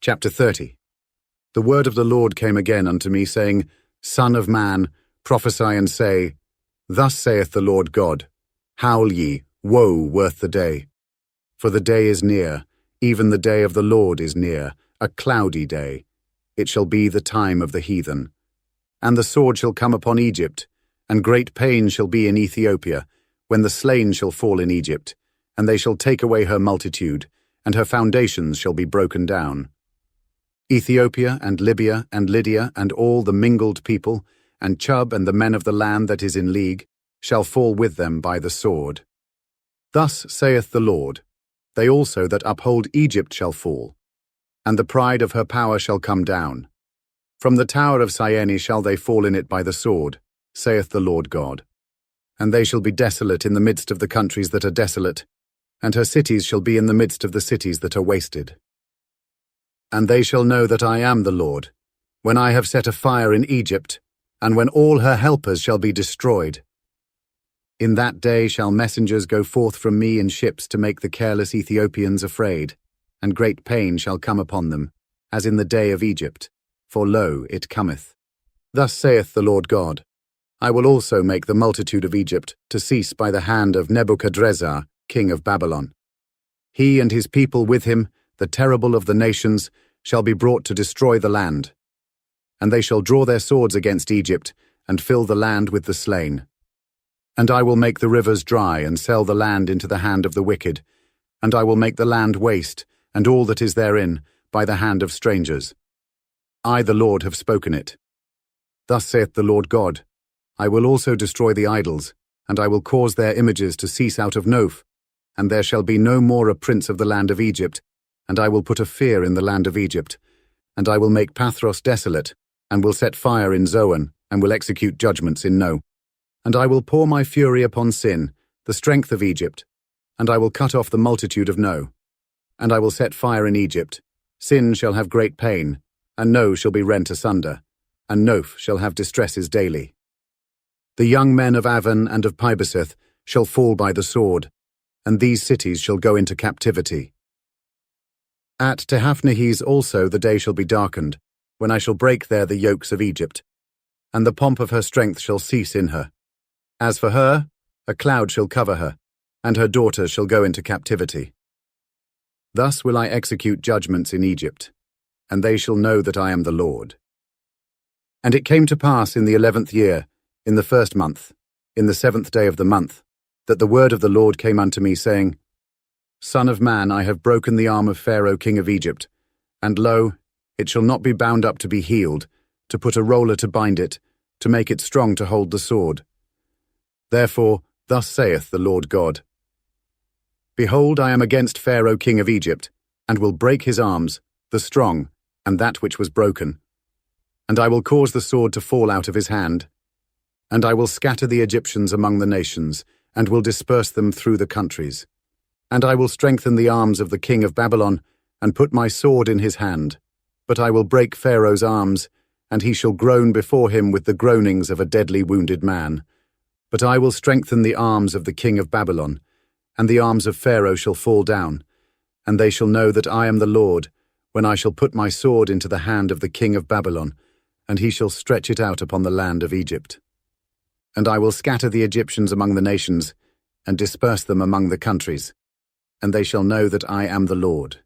Chapter 30. The word of the Lord came again unto me, saying, Son of man, prophesy and say, Thus saith the Lord God, Howl ye, woe worth the day. For the day is near, even the day of the Lord is near, a cloudy day. It shall be the time of the heathen. And the sword shall come upon Egypt, and great pain shall be in Ethiopia, when the slain shall fall in Egypt, and they shall take away her multitude, and her foundations shall be broken down. Ethiopia and Libya and Lydia and all the mingled people, and Chub and the men of the land that is in league, shall fall with them by the sword. Thus saith the Lord, They also that uphold Egypt shall fall, and the pride of her power shall come down. From the tower of Syene shall they fall in it by the sword, saith the Lord God. And they shall be desolate in the midst of the countries that are desolate, and her cities shall be in the midst of the cities that are wasted. And they shall know that I am the Lord, when I have set a fire in Egypt, and when all her helpers shall be destroyed. In that day shall messengers go forth from me in ships to make the careless Ethiopians afraid, and great pain shall come upon them, as in the day of Egypt, for lo, it cometh. Thus saith the Lord God, I will also make the multitude of Egypt to cease by the hand of Nebuchadrezzar, king of Babylon. He and his people with him, the terrible of the nations, shall be brought to destroy the land. And they shall draw their swords against Egypt, and fill the land with the slain. And I will make the rivers dry, and sell the land into the hand of the wicked, and I will make the land waste, and all that is therein, by the hand of strangers. I, the Lord, have spoken it. Thus saith the Lord God, I will also destroy the idols, and I will cause their images to cease out of Noph, and there shall be no more a prince of the land of Egypt, and I will put a fear in the land of Egypt, and I will make Pathros desolate, and will set fire in Zoan, and will execute judgments in No. And I will pour my fury upon Sin, the strength of Egypt, and I will cut off the multitude of No. And I will set fire in Egypt. Sin shall have great pain, and No shall be rent asunder, and Noph shall have distresses daily. The young men of Aven and of Pibeseth shall fall by the sword, and these cities shall go into captivity. At Tehaphnehes also the day shall be darkened, when I shall break there the yokes of Egypt, and the pomp of her strength shall cease in her. As for her, a cloud shall cover her, and her daughters shall go into captivity. Thus will I execute judgments in Egypt, and they shall know that I am the Lord. And it came to pass in the 11th year, in the 1st month, in the 7th day of the month, that the word of the Lord came unto me, saying, Son of man, I have broken the arm of Pharaoh king of Egypt, and lo, it shall not be bound up to be healed, to put a roller to bind it, to make it strong to hold the sword. Therefore, thus saith the Lord God, Behold, I am against Pharaoh king of Egypt, and will break his arms, the strong, and that which was broken. And I will cause the sword to fall out of his hand. And I will scatter the Egyptians among the nations, and will disperse them through the countries. And I will strengthen the arms of the king of Babylon, and put my sword in his hand. But I will break Pharaoh's arms, and he shall groan before him with the groanings of a deadly wounded man. But I will strengthen the arms of the king of Babylon, and the arms of Pharaoh shall fall down, and they shall know that I am the Lord, when I shall put my sword into the hand of the king of Babylon, and he shall stretch it out upon the land of Egypt. And I will scatter the Egyptians among the nations, and disperse them among the countries, and they shall know that I am the Lord.